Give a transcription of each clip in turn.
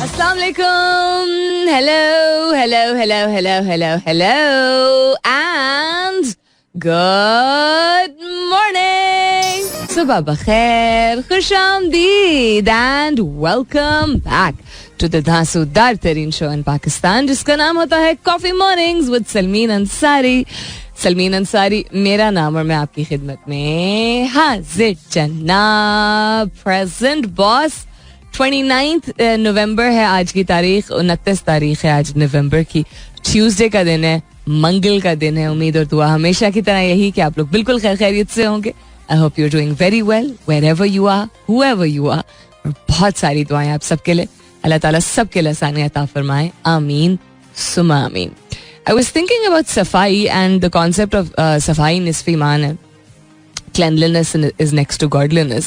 अस्सलाम वालेकुम. Hello and good morning. सुबह बखैर, खुशामदीद and welcome back to the धांसूदार तरीन शो इन पाकिस्तान जिसका नाम होता है coffee mornings with Salmeen Ansari. Salmeen Ansari मेरा नाम और मैं आपकी खिदमत में हाजिर जनाब. Present boss. 29 नवंबर है आज की तारीख. 29 तारीख है आज नवंबर की. ट्यूसडे का दिन है, मंगल का दिन है. उम्मीद और दुआ हमेशा की तरह यही कि आप लोग बिल्कुल खैर खैरियत से होंगे. I hope you are doing very well wherever you are, whoever you are. और बहुत सारी दुआएं आप सबके लिए. अल्लाह ताला सबके लिए आसानी अता फरमाए. आमीन सुमा आमीन. I was thinking about सफाई and the concept of सफाई निस्फ़ ईमान है. Cleanliness is next to godliness.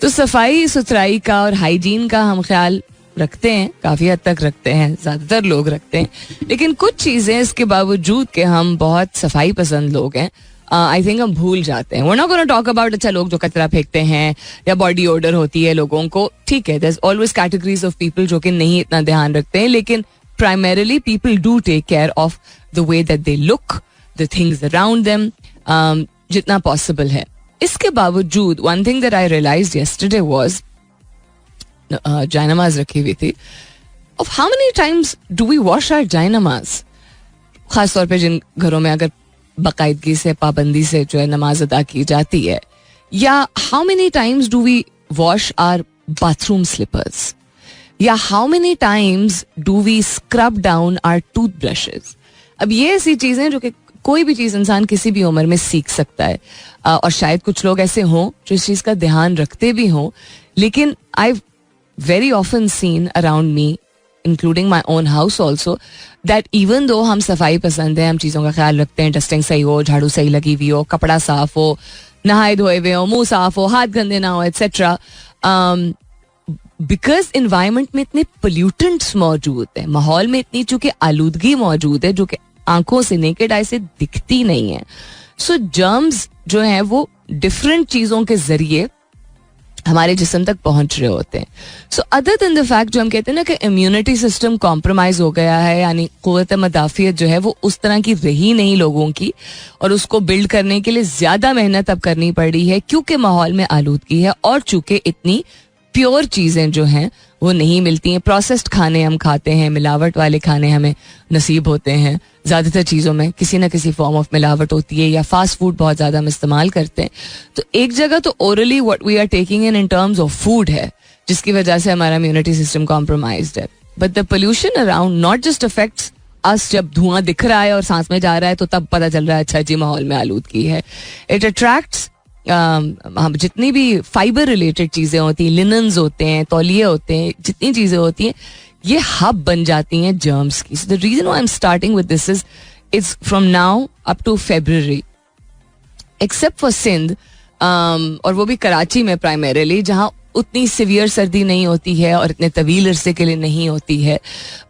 तो सफाई सुथराई का और हाइजीन का हम ख्याल रखते हैं, काफ़ी हद तक रखते हैं, ज़्यादातर लोग रखते हैं. लेकिन कुछ चीज़ें इसके बावजूद कि हम बहुत सफाई पसंद लोग हैं, आई थिंक हम भूल जाते हैं. We're not going to talk about अच्छा लोग जो कचरा फेंकते हैं या बॉडी ओडर होती है लोगों को. ठीक है, there's always categories of people जो कि नहीं इतना ध्यान रखते हैं, लेकिन primarily people do take care of the way that they look, the things around them, जितना possible है. इसके बावजूद one thing that I realized yesterday was जायनमाज रखी हुई थी. of how many times do we wash our जायनमाज, खास तौर पे जिन घरों में अगर बाकायदगी से पाबंदी से जो है नमाज अदा की जाती है, या how many times do we wash our bathroom slippers, या how many times do we scrub down our toothbrushes. अब ये ऐसी चीज़ें जो कि कोई भी चीज़ इंसान किसी भी उम्र में सीख सकता है, और शायद कुछ लोग ऐसे हों जो इस चीज़ का ध्यान रखते भी हों, लेकिन I very often seen around me including my own house also that even though हम सफाई पसंद है, हम चीज़ों का ख्याल रखते हैं, डस्टिंग सही हो, झाड़ू सही लगी हुई हो, कपड़ा साफ हो, नहाए धोए हुए हो, मुंह साफ हो, हाथ गंदे ना हो, एट्सेट्रा. बिकॉज इन्वायरमेंट में इतने पोल्यूटेंट्स मौजूद है, माहौल में इतनी चूंकि आलूदगी मौजूद है जो कि आंखों से नेकेड आई से दिखती नहीं है. सो जर्म्स जो हैं वो डिफरेंट चीज़ों के जरिए हमारे जिस्म तक पहुंच रहे होते हैं. So other than the fact जो हम कहते हैं ना कि इम्यूनिटी सिस्टम कॉम्प्रोमाइज हो गया है, यानी क़ुव्वत मदाफ़ियत जो है वो उस तरह की रही नहीं लोगों की, और उसको बिल्ड करने के लिए ज़्यादा मेहनत अब करनी पड़ी है क्योंकि माहौल में आलूदगी है और चूँकि इतनी प्योर चीज़ें जो हैं वो नहीं मिलती हैं. प्रोसेस्ड खाने हम खाते हैं, मिलावट वाले खाने हमें नसीब होते हैं. ज़्यादातर चीज़ों में किसी ना किसी फॉर्म ऑफ मिलावट होती है, या फास्ट फूड बहुत ज़्यादा हम इस्तेमाल करते हैं. तो एक जगह तो orally what we are taking in terms of food है जिसकी वजह से हमारा इम्यूनिटी सिस्टम कॉम्प्रोमाइज्ड है. But the pollution around not just affects us. जब धुआं दिख रहा है और सांस में जा रहा है तो तब पता चल रहा है अच्छा जी माहौल में आलूदगी है. इट अट्रैक्ट्स जितनी भी फाइबर रिलेटेड चीज़ें होती हैं, लिनन्स होते हैं, तौलिए होते हैं, जितनी चीज़ें होती हैं, ये हब बन जाती हैं जर्म्स की. So the reason why I am starting with this is it's from now up to February except for Sindh, और वो भी कराची में प्राइमरीली, जहाँ उतनी सिवियर सर्दी नहीं होती है और इतने तवील अरसे के लिए नहीं होती है.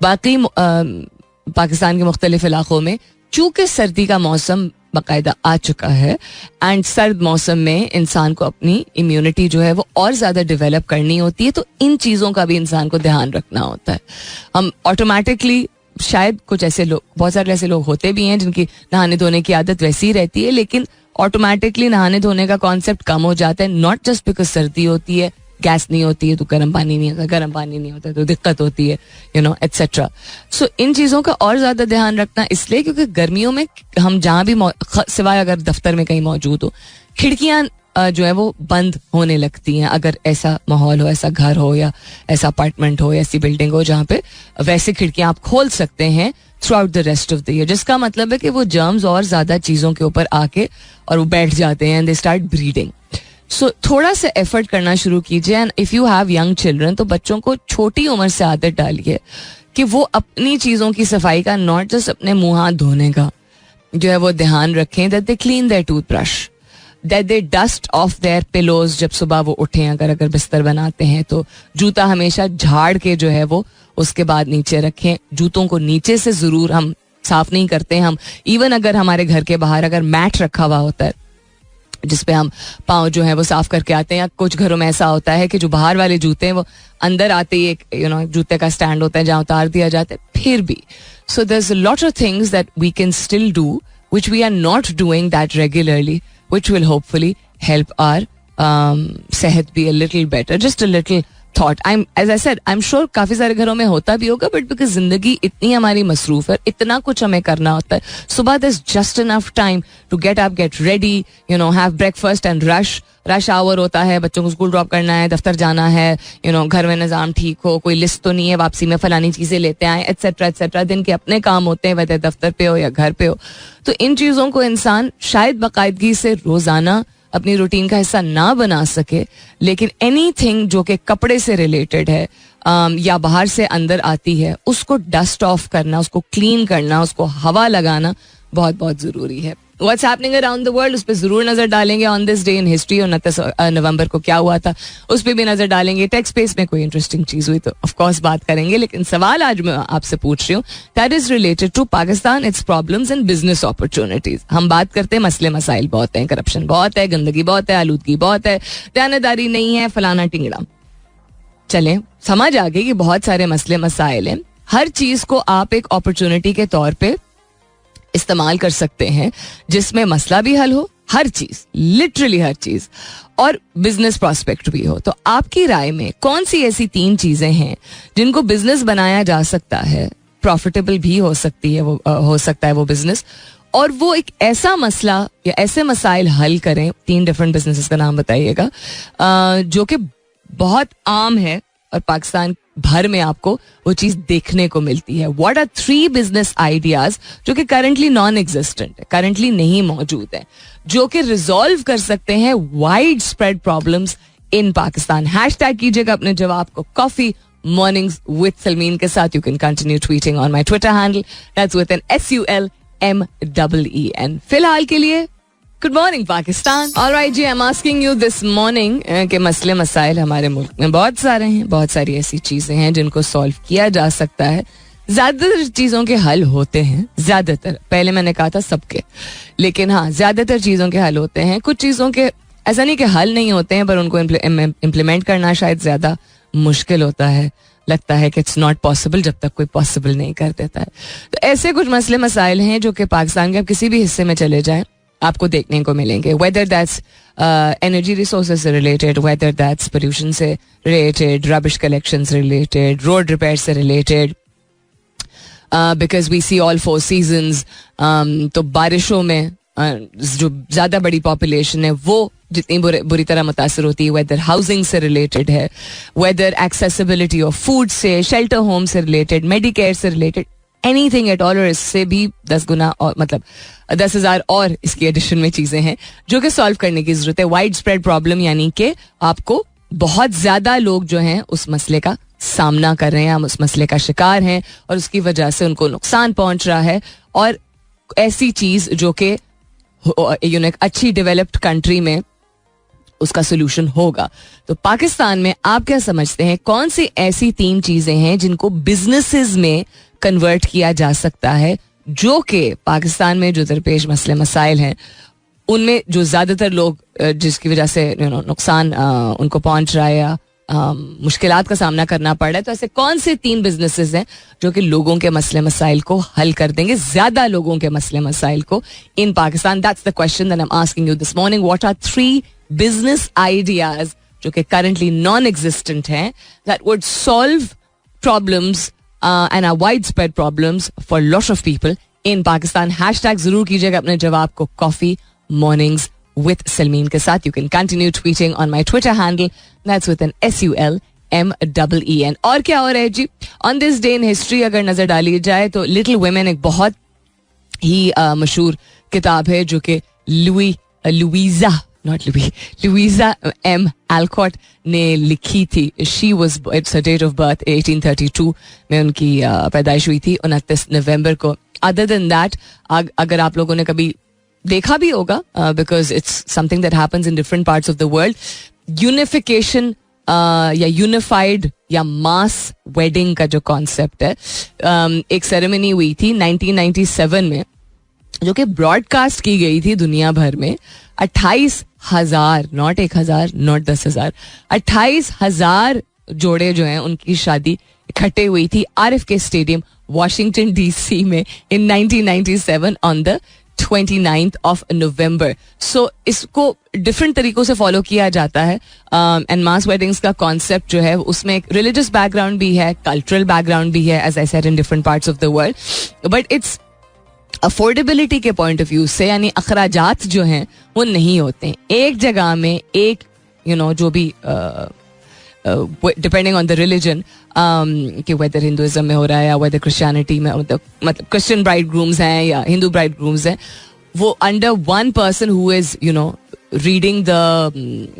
बाकी पाकिस्तान के मुख्तलिफ इलाकों में चूँकि सर्दी का मौसम बाकायदा आ चुका है, एंड सर्द मौसम में इंसान को अपनी इम्यूनिटी जो है वो और ज़्यादा डेवलप करनी होती है, तो इन चीज़ों का भी इंसान को ध्यान रखना होता है. हम ऑटोमेटिकली शायद कुछ ऐसे लोग, बहुत सारे ऐसे लोग होते भी हैं जिनकी नहाने धोने की आदत वैसी ही रहती है, लेकिन ऑटोमेटिकली नहाने धोने का कॉन्सेप्ट कम हो जाता है. नॉट जस्ट बिकॉज सर्दी होती है, गैस नहीं होती है तो गर्म पानी नहीं होता, गर्म पानी नहीं होता तो दिक्कत होती है, यू नो, एट्सेट्रा. सो इन चीज़ों का और ज़्यादा ध्यान रखना इसलिए क्योंकि गर्मियों में हम जहाँ भी सिवाय अगर दफ्तर में कहीं मौजूद हो, खिड़कियाँ जो है वो बंद होने लगती हैं. अगर ऐसा माहौल हो, ऐसा घर हो या ऐसा अपार्टमेंट हो, ऐसी बिल्डिंग हो जहाँ पे वैसे खिड़कियाँ आप खोल सकते हैं through out the rest of the year, जिसका मतलब है कि वो जर्म्स और ज़्यादा चीज़ों के ऊपर आके और वो बैठ जाते हैं एंड दे स्टार्ट ब्रीडिंग. सो थोड़ा सा एफर्ट करना शुरू कीजिए. And if you have young children तो बच्चों को छोटी उम्र से आदत डालिए कि वो अपनी चीज़ों की सफाई का, नॉट जस्ट अपने मुंह हाथ धोने का जो है वो ध्यान रखें. That they clean there toothbrush, that they dust of their pillows जब सुबह वो उठें. अगर बिस्तर बनाते हैं तो जूता हमेशा झाड़ के जो है वो उसके बाद नीचे रखें. जूतों को नीचे से ज़रूर हम साफ नहीं करते. हम इवन अगर हमारे घर के बाहर अगर मैट रखा हुआ होता है जिसपे हम पाँव जो है वो साफ करके आते हैं. या कुछ घरों में ऐसा होता है कि जो बाहर वाले जूते हैं वो अंदर आते ही एक जूते का स्टैंड होता है जहाँ उतार दिया जाता है. फिर भी so there is a lot of things that we can still do which we are not doing that regularly, which will hopefully help our sehat be a little better. Just a little thought. As I said, I'm sure काफी सारे घरों में होता भी होगा, but because जिंदगी इतनी हमारी मसरूफ है, इतना कुछ हमें करना होता है. सुबह there's just enough time to get up, get ready, have breakfast and rush hour होता है. बच्चों को स्कूल ड्रॉप करना है, दफ्तर जाना है, घर में निज़ाम ठीक हो, कोई लिस्ट तो नहीं है वापसी में फलानी चीजें लेते आए, एटसेट्रा एटसेट्रा. दिन के अपने काम होते हैं, वह दफ्तर पे हो या घर पे हो. तो इन चीज़ों को इंसान शायद बाकायदगी से रोजाना अपनी रूटीन का हिस्सा ना बना सके, लेकिन एनीथिंग जो कि कपड़े से रिलेटेड है या बाहर से अंदर आती है, उसको डस्ट ऑफ करना, उसको क्लीन करना, उसको हवा लगाना बहुत बहुत ज़रूरी है. What's happening around the world, उस पर जरूर नजर डालेंगे. On this day in history, 29 नवंबर को क्या हुआ था उस पर भी नजर डालेंगे. टेक स्पेस में कोई इंटरेस्टिंग चीज हुई तो ऑफ कोर्स बात करेंगे, लेकिन सवाल आज मैं आपसे पूछ रही हूँ that is related to Pakistan, its problems and business opportunities. हम बात करते हैं मसले मसाइल बहुत हैं, करप्शन बहुत है, गंदगी बहुत है, आलूदगी बहुत है, दयानतदारी नहीं है, फलाना टिंगड़ा. चलें, समझ आ गई कि बहुत सारे मसले मसाइल हैं. हर चीज को आप एक अपॉर्चुनिटी के तौर पे इस्तेमाल कर सकते हैं जिसमें मसला भी हल हो, हर चीज, लिटरली हर चीज, और बिजनेस प्रोस्पेक्ट भी हो. तो आपकी राय में कौन सी ऐसी 3 चीजें हैं जिनको बिजनेस बनाया जा सकता है, प्रॉफिटेबल भी हो सकती है, वो हो सकता है वो बिजनेस, और वो एक ऐसा मसला या ऐसे मसाइल हल करें. 3 डिफरेंट बिजनेसेस का नाम बताइएगा जो कि बहुत आम है और पाकिस्तान भर में आपको वो चीज देखने को मिलती है. व्हाट आर 3 बिजनेस आइडियाज जो कि करंटली नॉन एग्जिस्टेंट है, करंटली नहीं मौजूद है, जो कि रिजॉल्व कर सकते हैं wide spread problems in Pakistan. Hashtag कीजिएगा अपने जवाब को कॉफी मॉर्निंग्स विद सलमीन के साथ. You can continue tweeting on my Twitter handle, that's with an SULMEEN. फिलहाल के लिए good morning Pakistan. Alright ji, I am asking you this morning के मसले मसाइल हमारे मुल्क में बहुत सारे हैं, बहुत सारी ऐसी चीजें हैं जिनको सॉल्व किया जा सकता है. ज्यादातर चीजों के हल होते हैं, ज्यादातर, पहले मैंने कहा था सबके, लेकिन हाँ ज्यादातर चीजों के हल होते हैं. कुछ चीजों के ऐसा नहीं कि हल नहीं होते हैं, पर उनको इम्प्लीमेंट करना शायद ज्यादा मुश्किल होता है. लगता है कि इट्स नॉट पॉसिबल जब तक कोई पॉसिबल नहीं कर देता है. तो ऐसे कुछ मसले मसाइल हैं जो कि पाकिस्तान के आप किसी भी हिस्से में चले जाएं आपको देखने को मिलेंगे. वेदर दैट्स एनर्जी रिसोर्सेज से रिलेटेड, वेदर दैट्स पोल्यूशन से रिलेटेड, रबिश कलेक्शन से रिलेटेड, रोड रिपेयर से related, because we see all 4 seasons. तो बारिशों में जो ज्यादा बड़ी पॉपुलेशन है वो जितनी बुरी तरह मुतासर होती है. वेदर हाउसिंग से रिलेटेड है, वेदर एक्सेसिबिलिटी ऑफ फूड से, शेल्टर होम से रिलेटेड, मेडिकेयर से रिलेटेड, एनीथिंग एट ऑल, और इससे भी 10 गुना और मतलब 10,000 और इसकी एडिशन में चीजें हैं जो कि सॉल्व करने की जरूरत है. वाइड स्प्रेड प्रॉब्लम यानी कि आपको बहुत ज्यादा लोग जो हैं उस मसले का सामना कर रहे हैं, हम उस मसले का शिकार हैं और उसकी वजह से उनको नुकसान पहुंच रहा है. और ऐसी चीज जो कि एक अच्छी डेवलप्ड कंट्री में उसका सोल्यूशन होगा. तो पाकिस्तान में आप क्या समझते हैं, कौन सी ऐसी 3 चीजें हैं जिनको बिजनेसेस में कन्वर्ट किया जा सकता है, जो कि पाकिस्तान में जो दरपेश मसले मसाइल हैं उनमें जो ज्यादातर लोग जिसकी वजह से नुकसान उनको पहुंच रहा है या मुश्किलात का सामना करना पड़ रहा है. तो ऐसे कौन से 3 बिजनेसेस हैं जो कि लोगों के मसले मसाइल को हल कर देंगे, ज्यादा लोगों के मसले मसाइल को in Pakistan. That's the question that I am asking you this morning. What are 3 business ideas जो कि करंटली नॉन एग्जिस्टेंट हैं that would solve problems and are widespread problems for lot of people in Pakistan. Hashtag जरूर कीजिएगा अपने जवाब को coffee mornings with Salmeen के साथ. You can continue tweeting on my Twitter handle, that's with an SULMEEN. और क्या हो रहा है जी on this day in history अगर नजर डाली जाए तो लिटिल वुमेन एक बहुत ही मशहूर किताब है जो कि लुइजा एम एल्कॉट ने लिखी थी. She was, it's her date of birth 1832 में उनकी पैदाइश हुई थी, 29 नवंबर को. अदर देन दैट अगर आप लोगों ने कभी देखा भी होगा, because it's something that happens in different parts of the world, unification या यूनिफाइड या मास वेडिंग का जो कॉन्सेप्ट है, एक सेरेमनी हुई थी 1997 में जो कि ब्रॉडकास्ट की गई थी दुनिया भर में, 28,000, नॉट 1,000, नॉट 10,000, 28,000 जोड़े जो हैं उनकी शादी इकट्ठे हुई थी RFK स्टेडियम वॉशिंगटन DC में इन 1997 on the 29th of November. So इसको डिफरेंट तरीकों से फॉलो किया जाता है. एंड मास वेडिंग्स का कॉन्सेप्ट जो है उसमें एक रिलीजियस बैकग्राउंड भी है, कल्चरल बैकग्राउंड भी है, as I said, in different parts of the world. But it's affordability के पॉइंट ऑफ व्यू से, यानी अखराजात जो हैं वो नहीं होते हैं. एक जगह में एक जो भी डिपेंडिंग ऑन द रिलीजन, कि वेदर हिंदुइज्म में हो रहा है या वेदर क्रिश्चियनिटी में, मतलब क्रिश्चियन ब्राइड ग्रूम्स हैं या हिंदू ब्राइड ग्रूम्स हैं, वो under one person who is reading the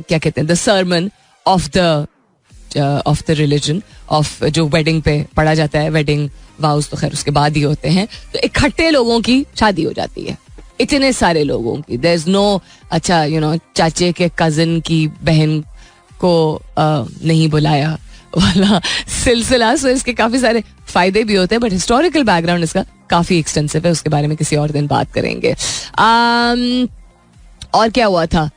क्या कहते हैं the sermon of the religion of, जो वेडिंग पे पढ़ा जाता है. वेडिंग वाउस तो खैर उसके बाद ही होते हैं. तो इकट्ठे लोगों की शादी हो जाती है, इतने सारे लोगों की. देयर इज नो अच्छा चाचे के कजिन की बहन को नहीं बुलाया वाला सिलसिला. सो इसके काफी सारे फायदे भी होते हैं, बट हिस्टोरिकल बैकग्राउंड इसका काफी एक्सटेंसिव है. उसके बारे में किसी और दिन बात करेंगे. और क्या हुआ था?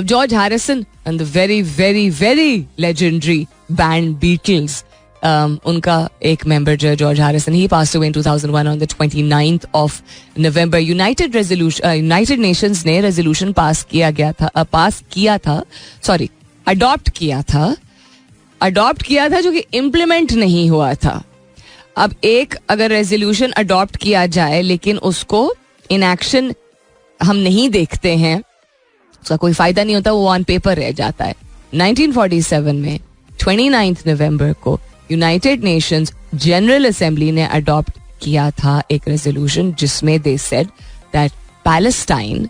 George Harrison and the very very very legendary band Beatles, उनका एक मेंबर जो है George Harrison, he passed away in 2001 on the 29th of November. United Nations ने रेजोल्यूशन पास अडॉप्ट किया था जो कि इम्प्लीमेंट नहीं हुआ था. अब एक अगर रेजोल्यूशन अडॉप्ट किया जाए लेकिन उसको इन एक्शन हम नहीं देखते हैं, उसका कोई फायदा नहीं होता, वो ऑन पेपर रह जाता है. 1947 में 29 नवंबर को यूनाइटेड नेशंस जनरल असेंबली ने अडॉप्ट किया था एक रेजोल्यूशन जिसमें they said that Palestine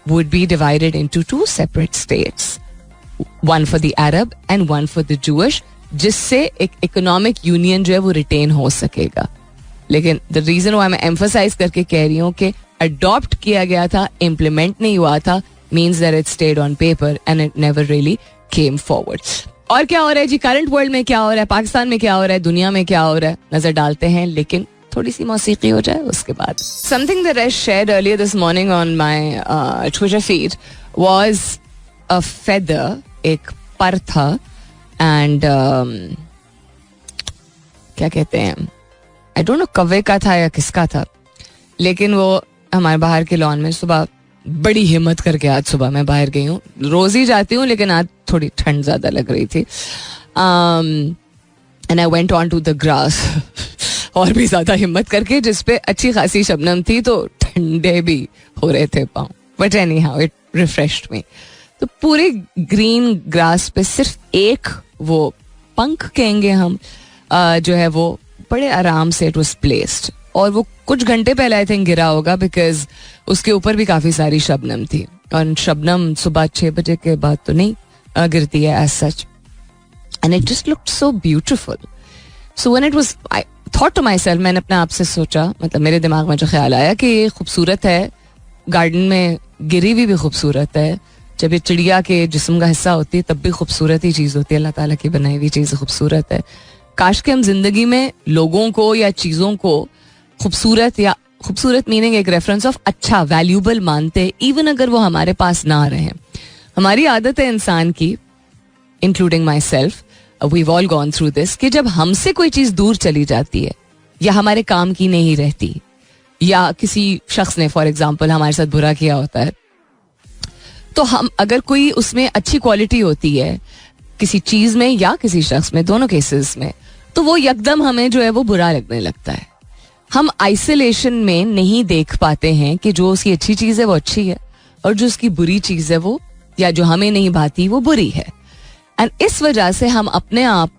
would be divided into 2 separate states, one for the Arab and one for the Jewish, जिससे एक इकोनॉमिक यूनियन जो है वो रिटेन हो सकेगा. लेकिन द रीजन व्हाई मैं एम्फसाइज करके कह रही हूँ कि अडॉप्ट किया गया था, इम्प्लीमेंट नहीं हुआ था, means that it stayed on paper and it never really came forward. और क्या हो रहा है जी करंट वर्ल्ड में, क्या हो रहा है पाकिस्तान में, क्या हो रहा है दुनिया में, क्या हो रहा है, नजर डालते हैं. लेकिन थोड़ी सी मौसीकी हो जाए उसके बाद. Something that I shared earlier this morning on my Twitter feed was a feather, एक पर था, एंड क्या कहते हैं, आई डोंट नो कौवे का था या किसका था, लेकिन वो हमारे बाहर के लॉन में सुबह बड़ी हिम्मत करके आज सुबह मैं बाहर गई हूँ. रोज ही जाती हूँ लेकिन आज थोड़ी ठंड ज्यादा लग रही थी, and I went on to the grass और भी ज्यादा हिम्मत करके, जिसपे अच्छी खासी शबनम थी तो ठंडे भी हो रहे थे पाँव, but anyhow it refreshed me. तो पूरे ग्रीन ग्रास पे सिर्फ एक वो पंख कहेंगे हम, जो है वो बड़े आराम से इट वाज प्लेस्ड, और वो कुछ घंटे पहले आई थिंक गिरा होगा, बिकॉज उसके ऊपर भी काफी सारी शबनम थी, और शबनम सुबह 6 बजे के बाद तो नहीं गिरती है as such, and it just looked so beautiful. So when it was, I thought to myself, मैंने अपने आप से सोचा, मतलब मेरे दिमाग में जो ख्याल आया कि ये खूबसूरत है, गार्डन में गिरी हुई भी खूबसूरत है, जब ये चिड़िया के जिस्म का हिस्सा होती है तब भी खूबसूरत ही चीज़ होती है, अल्लाह ताला की बनाई हुई चीज़ खूबसूरत है. काश के हम जिंदगी में लोगों को या चीज़ों को खूबसूरत, या खूबसूरत मीनिंग एक रेफरेंस ऑफ अच्छा, वैल्यूबल मानते, इवन अगर वो हमारे पास ना रहे. हमारी आदत है इंसान की, including myself, we've all gone through this, कि जब हमसे कोई चीज़ दूर चली जाती है या हमारे काम की नहीं रहती, या किसी शख्स ने फॉर एग्जाम्पल हमारे साथ बुरा किया होता है, तो हम अगर कोई उसमें अच्छी क्वालिटी होती है किसी चीज में या किसी शख्स में, दोनों केसेस में, तो वो यकदम हमें जो है वो बुरा लगने लगता है. हम आइसोलेशन में नहीं देख पाते हैं कि जो उसकी अच्छी चीज है वो अच्छी है, और जो उसकी बुरी चीज है वो, या जो हमें नहीं भाती वो बुरी है. एंड इस वजह से हम अपने आप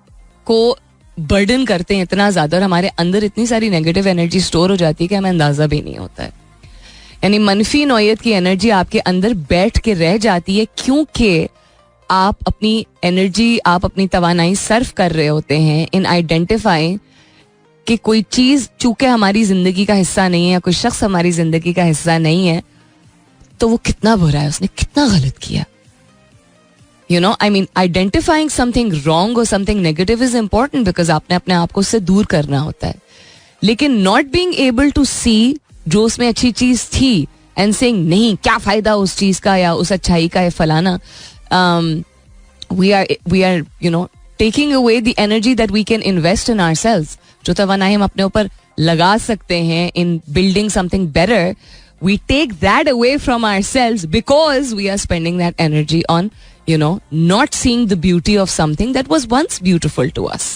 को बर्डन करते हैं इतना ज्यादा, और हमारे अंदर इतनी सारी नेगेटिव एनर्जी स्टोर हो जाती है कि हमें अंदाजा भी नहीं होता है. यानी मनफी नौयत की एनर्जी आपके अंदर बैठ के रह जाती है, क्योंकि आप अपनी एनर्जी, आप अपनी तवानाई सर्व कर रहे होते हैं इन आइडेंटिफाइंग कि कोई चीज चूंकि हमारी जिंदगी का हिस्सा नहीं है, या कोई शख्स हमारी जिंदगी का हिस्सा नहीं है, तो वो कितना बुरा है, उसने कितना गलत किया. You know, I mean identifying something wrong और something negative is important, because आपने अपने आप को उससे दूर करना होता है. लेकिन नॉट बीइंग एबल टू सी जो उसमें अच्छी चीज थी एंड सेइंग नहीं क्या फायदा उस चीज का या उस अच्छाई का या फलाना, we are taking away the energy that we can invest in ourselves. जो तवानाई हम अपने ऊपर लगा सकते हैं in building something better, we take that away from ourselves because we are spending that energy on not seeing the beauty of something that was once beautiful to us.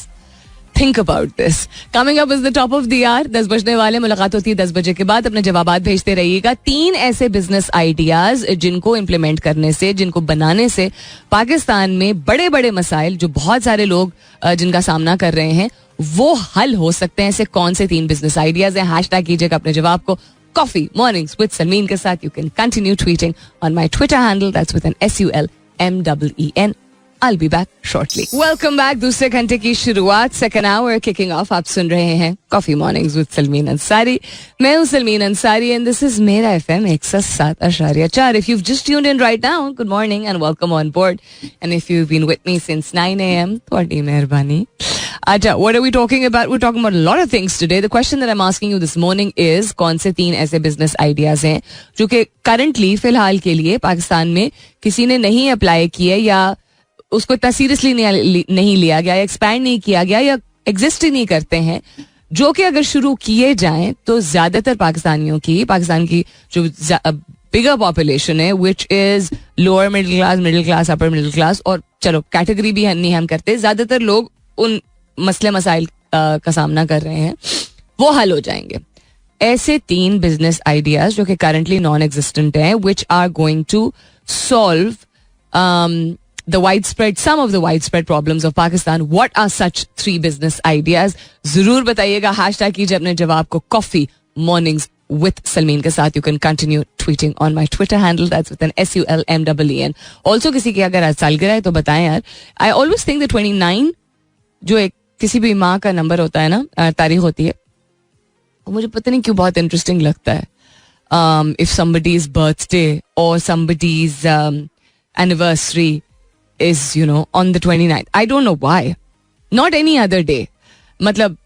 Think about this. Coming up is the top of the hour. 10 बजने वाले, मुलाकात होती है 10 बजे के बाद. अपने जवाबात भेजते रहिएगा. 3 ऐसे बिजनेस आइडियाज जिनको इम्प्लीमेंट करने से, जिनको बनाने से पाकिस्तान में बड़े बड़े मसाइल जो बहुत सारे लोग जिनका सामना कर रहे हैं वो हल हो सकते हैं. ऐसे कौन से 3 बिजनेस आइडियाज हैं? हैशटैग कीजिएगा अपने जवाब को कॉफी मॉर्निंग्स विद सलमीन के साथ. You can continue tweeting on my Twitter handle, that's with an SULMEEN. I'll be back shortly. Welcome back. दूसरे घंटे की शुरुआत, सेकंड आवर किकिंग ऑफ. आप सुन रहे हैं coffee mornings with Salmeen Ansari. मैं हूं Salmeen Ansari and this is मेरा FM 107.4. If you've just tuned in right now, good morning and welcome on board. And if you've been with me since 9 a.m, ਤੁਹਾਡੀ ਮਿਹਰਬਾਨੀ. अच्छा, what are we talking about? We're talking about a lot of things today. The question that I'm asking you this morning is कौन से 3 ऐसे business ideas हैं जो कि currently फिलहाल के लिए पाकिस्तान में किसी ने नहीं अप्लाई किए या उसको इतना सीरियसली नहीं लिया गया या एक्सपैंड नहीं किया गया या एग्जिस्ट ही नहीं करते हैं, जो कि अगर शुरू किए जाएं तो ज्यादातर पाकिस्तान की जो बिगर पॉपुलेशन है which is lower middle class, upper middle class, और चलो कैटेगरी भी नहीं हम करते, ज्यादातर लोग उन मसले मसाइल का सामना कर रहे हैं, वो हल हो जाएंगे. ऐसे 3 बिजनेस आइडियाज जो कि करंटली नॉन एग्जिस्टेंट हैं which are going to solve some of the widespread problems of Pakistan. What are such 3 business ideas? जरूर बताइएगा. हैशटैग कीजिए अपने जवाब को कॉफी मॉर्निंग्स विद सलमीन के साथ. You can continue tweeting on my Twitter handle, that's with an SULMEEN. Also किसी की अगर आज सालगिरह है तो बताएं यार. आई ऑलवेज थिंक द 29 जो एक किसी भी माँ का नंबर होता है ना, तारीख होती है, मुझे पता नहीं क्यों बहुत इंटरेस्टिंग लगता है. If somebody's birthday or somebody's anniversary is on the 29th, I don't know why, not any other day. मतलब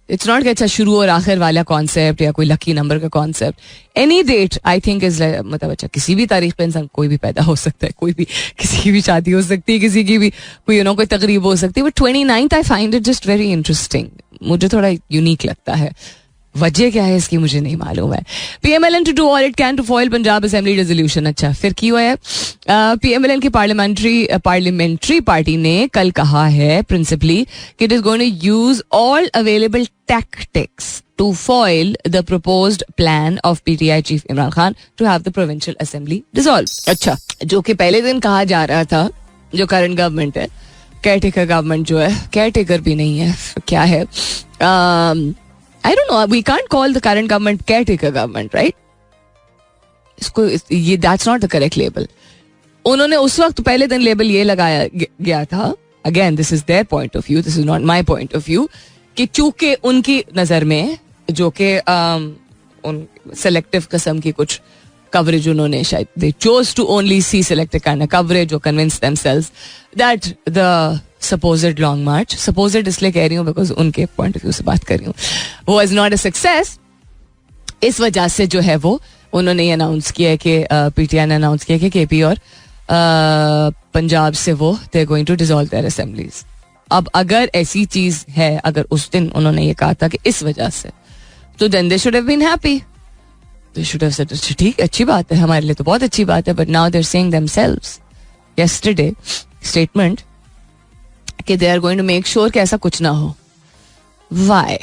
it's not कि अच्छा शुरू और आखिर वाला कॉन्सेप्ट या कोई लकी नंबर का concept. Any date I think is मतलब अच्छा किसी भी तारीख पे इंसान कोई भी पैदा हो सकता है, कोई भी किसी की भी शादी हो सकती है, किसी की भी कोई कोई तकरीब हो सकती है, but 29th I find it just very interesting. मुझे थोड़ा यूनिक लगता है. वजह क्या है इसकी मुझे नहीं मालूम है. PMLN to do all it can to foil Punjab assembly resolution. अच्छा फिर क्यों है? PMLN की पार्लियामेंट्री पार्टी ने कल कहा है प्रिंसिपली कि it is going to use all available tactics to foil the proposed plan of PTI chief Imran Khan to have the provincial assembly dissolve. अच्छा, जो कि पहले दिन कहा जा रहा था, जो करंट गवर्नमेंट है, केयरटेकर गवर्नमेंट जो है, केयरटेकर भी नहीं है, क्या है, I don't know. We can't call the current government caretaker government, right? That's not the correct label. उन्होंने उस वक्त पहले दिन लेबल ये लगाया गया था. Again, this is their point of view. This is not my point of view. कि चूंकि उनकी नजर में जो कि उन सेलेक्टिव किस्म की कुछ कवरेज उन्होंने शायद they chose to only see selected kind of coverage or convince themselves that the supposed long march, supposed इसलिए कह रही हूँ बिकॉज उनके पॉइंट ऑफ व्यू से बात कर रही हूँ, वो इज नॉट अ सक्सेस. इस वजह से जो है वो उन्होंने ये अनाउंस किया कि PTI ने अनाउंस किया कि KP और पंजाब से वो they going to dissolve their assemblies. अब अगर ऐसी चीज है, अगर उस दिन उन्होंने ये कहा था कि इस वजह से, तो then they should have been happy. They should have said ठीक, अच्छी बात है, हमारे लिए तो बहुत अच्छी बात है. But now they are saying themselves yesterday statement कि they are going to make sure कि ऐसा कुछ ना हो. वाई?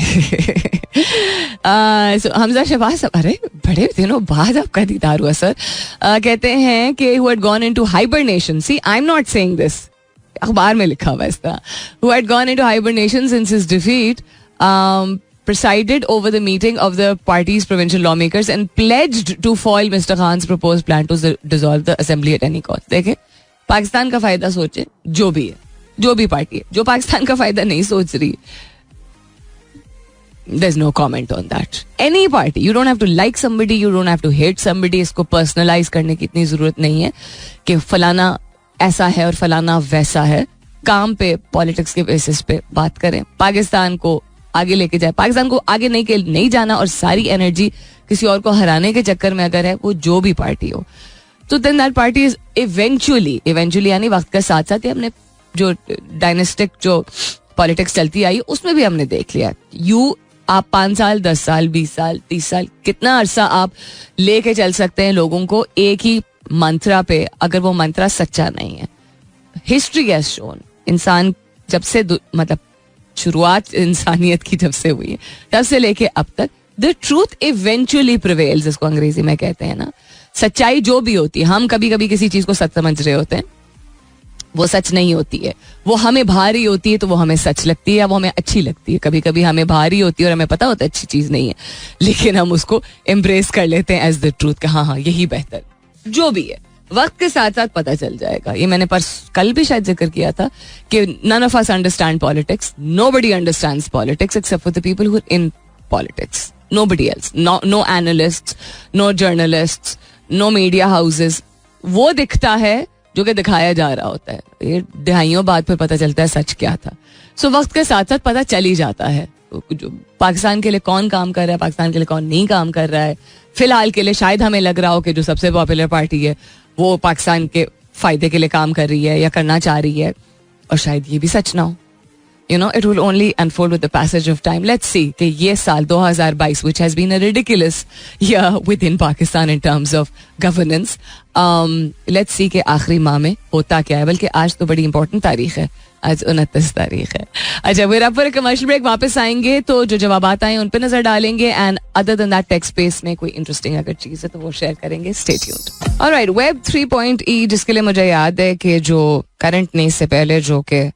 हमजा शहबाज, अरे बड़े दिनों बाद आपका दीदार हुआ सर. कहते हैं कि who had gone into hibernation. See, I'm not saying this. अखबार में लिखा हुआ इस तरह. Who had gone into hibernation since his defeat, presided over the meeting of the party's provincial lawmakers and pledged to foil Mr. Khan's proposed plan to dissolve the assembly at any cost. देखें, पाकिस्तान का फायदा सोचे, जो भी है, जो भी party है, जो पाकिस्तान का फायदा नहीं सोच रही, there's no comment on that. Any party, you don't have to like somebody, you don't have to hate somebody. इसको पर्सनलाइज करने की इतनी जरूरत नहीं है कि फलाना ऐसा है और फलाना वैसा है. काम पे पॉलिटिक्स के बेसिस पे बात करें. पाकिस्तान को आगे लेके जाए, पाकिस्तान को आगे नहीं जाना और सारी एनर्जी किसी और को हराने के चक्कर में अगर है, वो जो भी पार्टी हो, तो then that party is eventually यानी वक्त के साथ साथ, हमने जो डायनेस्टिक जो पॉलिटिक्स चलती आई उसमें भी हमने देख लिया, आप 5 साल 10 साल 20 साल 30 साल कितना अरसा आप लेके चल सकते हैं लोगों को एक ही मंत्रा पे, अगर वो मंत्रा सच्चा नहीं है. हिस्ट्री हैज शोन, इंसान जब से मतलब शुरुआत इंसानियत की जब से हुई है तब से लेके अब तक, द ट्रूथ इवेंचुअली प्रिवेल्स, इसको अंग्रेजी में कहते हैं ना. सच्चाई जो भी होती है, हम कभी कभी किसी चीज को सच समझ रहे होते हैं, वो सच नहीं होती है, वो हमें भारी होती है तो वो हमें सच लगती है, वो हमें अच्छी लगती है. कभी कभी हमें भारी होती है और हमें पता होता है अच्छी चीज नहीं है, लेकिन हम उसको एम्ब्रेस कर लेते हैं एज द ट्रूथ, कि हाँ यही बेहतर. जो भी है वक्त के साथ साथ पता चल जाएगा. ये मैंने कल भी शायद जिक्र किया था कि none of us understand politics, nobody understands politics except for the people who are in politics, nobody else, no analysts, no journalists, no media houses. वो दिखता है जो कि दिखाया जा रहा होता है. ये दहाइयों बाद फिर पता चलता है सच क्या था. सो वक्त के साथ साथ पता चल ही जाता है जो पाकिस्तान के लिए कौन काम कर रहा है, पाकिस्तान के लिए कौन नहीं काम कर रहा है. फिलहाल के लिए शायद हमें लग रहा हो कि जो सबसे पॉपुलर पार्टी है वो पाकिस्तान के फायदे के लिए काम कर रही है या करना चाह रही है, और शायद ये भी सच ना हो. You know, it will only unfold with the passage of time. Let's see कि ये साल 2022, which has been a ridiculous year within Pakistan in terms of governance, let's see कि आखिरी माह में होता क्या है. बल्कि आज तो बड़ी इंपॉर्टेंट तारीख है, आज 29 तारीख है. अच्छा, फिर आप कमर्शियल ब्रेक वापस आएंगे तो जो जवाबात आए उन पे नजर डालेंगे, and other than that text space में कोई इंटरेस्टिंग अगर चीज है तो वो शेयर करेंगे. Stay tuned. Alright, web 3.e, जिसके लिए मुझे याद है कि जो करंट ने इससे पहले जो कि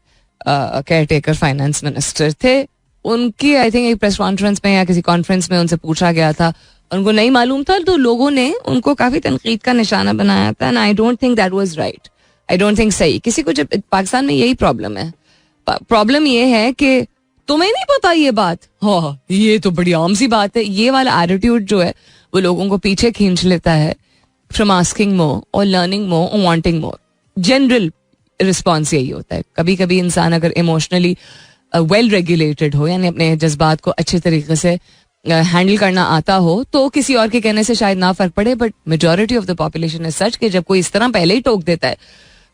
केयर टेकर फाइनेंस मिनिस्टर थे, उनकी आई थिंक एक प्रेस कॉन्फ्रेंस में या किसी कॉन्फ्रेंस में उनसे पूछा गया था, उनको नहीं मालूम था, तो लोगों ने उनको काफी तनकीद का निशाना बनाया था. And I don't think that was right, I don't think सही. किसी को, जब पाकिस्तान में यही प्रॉब्लम है, प्रॉब्लम ये है कि तुम्हें नहीं पता ये बात, हाँ ये तो बड़ी आम सी बात है. ये वाला एटीट्यूड जो है वो लोगों को पीछे खींच लेता है फ्रॉम आस्किंग मोर और लर्निंग मोर और वांटिंग मोर. जनरल रिस्पॉन्स यही होता है. कभी कभी इंसान अगर इमोशनली वेल रेगुलेटेड हो, यानी अपने जज्बात को अच्छे तरीके से हैंडल करना आता हो, तो किसी और के कहने से शायद ना फर्क पड़े, but majority of the population is such कि जब कोई इस तरह पहले ही टोक देता है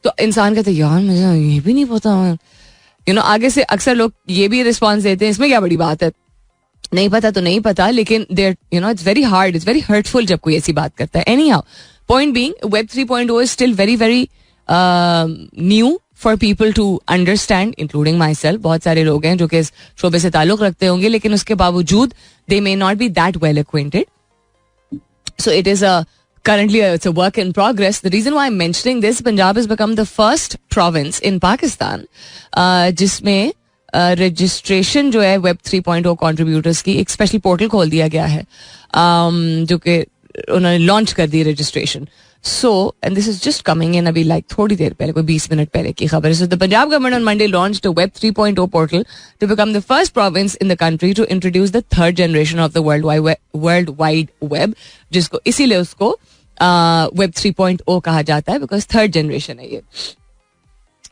तो इंसान कहता है यार मुझे ये भी नहीं पता. आगे से अक्सर लोग ये भी रिस्पॉन्स देते हैं, इसमें क्या बड़ी बात है, नहीं पता तो नहीं पता, लेकिन there it's very hard, it's very hurtful जब कोई ऐसी बात करता है. Anyhow, point being, web 3.0 is still very very new for people to understand, including myself. बहुत सारे लोग हैं जो कि इस शोबे से ताल्लुक रखते होंगे, लेकिन उसके बावजूद they may not be that well acquainted. So it is currently it's a work in progress. The reason why I'm mentioning this, Punjab has become the first province in Pakistan जिसमें रजिस्ट्रेशन जो है web 3.0 contributors की एक special portal खोल दिया गया है, जो कि उन्होंने लॉन्च कर दी registration. So and this is just coming in, अभी लाइक थोड़ी देर पहले, कोई 20 मिनट पहले की खबर है. So the Punjab government on Monday launched a web 3.0 portal to become the first province in the country to introduce the third generation of the world wide web, जिसको इसीलिए उसको वेब 3.0 कहा जाता है, बिकॉज थर्ड जनरेशन है ये.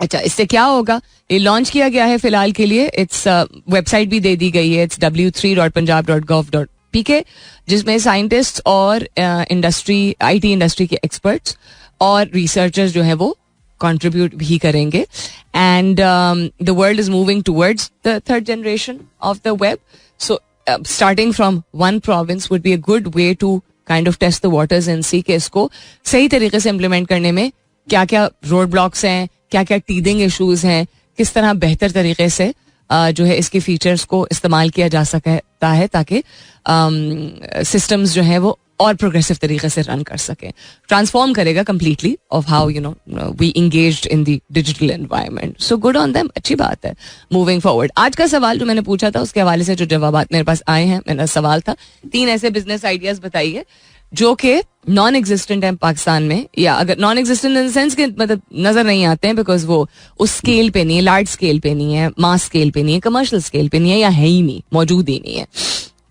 अच्छा, इससे क्या होगा, ये लॉन्च किया गया है फिलहाल के लिए. इट्स वेबसाइट भी दे दी गई है, इट्स w3.punjab.gov.pk, जिसमें साइंटिस्ट और इंडस्ट्री, IT इंडस्ट्री के एक्सपर्ट्स और रिसर्चर्स जो है वो कंट्रीब्यूट भी करेंगे. And the world is moving towards the third generation of the web. So starting from one province would be a good way to kind of test the waters and see के इसको सही तरीके से implement करने में क्या क्या road blocks हैं, क्या क्या टीदिंग इश्यूज हैं, किस तरह बेहतर तरीके से जो है इसके फीचर्स को इस्तेमाल किया जा सकता है, ताकि सिस्टम्स जो है वो और प्रोग्रेसिव तरीके से रन कर सकें. ट्रांसफॉर्म करेगा completely of how we engaged in the digital environment. So good on them, अच्छी बात है. मूविंग फॉरवर्ड, आज का सवाल जो मैंने पूछा था उसके हवाले से जो जवाब मेरे पास आए हैं, मेरा सवाल था 3 ऐसे बिजनेस आइडियाज बताइए जो कि नॉन एग्जिस्टेंट है पाकिस्तान में, या अगर non existent in the sense के मतलब नजर नहीं आते हैं बिकॉज वो उस स्केल पे नहीं है, लार्ज स्केल पे नहीं है, मास स्केल पे नहीं है, कमर्शियल स्केल पे नहीं है, या है ही नहीं, मौजूद ही नहीं है,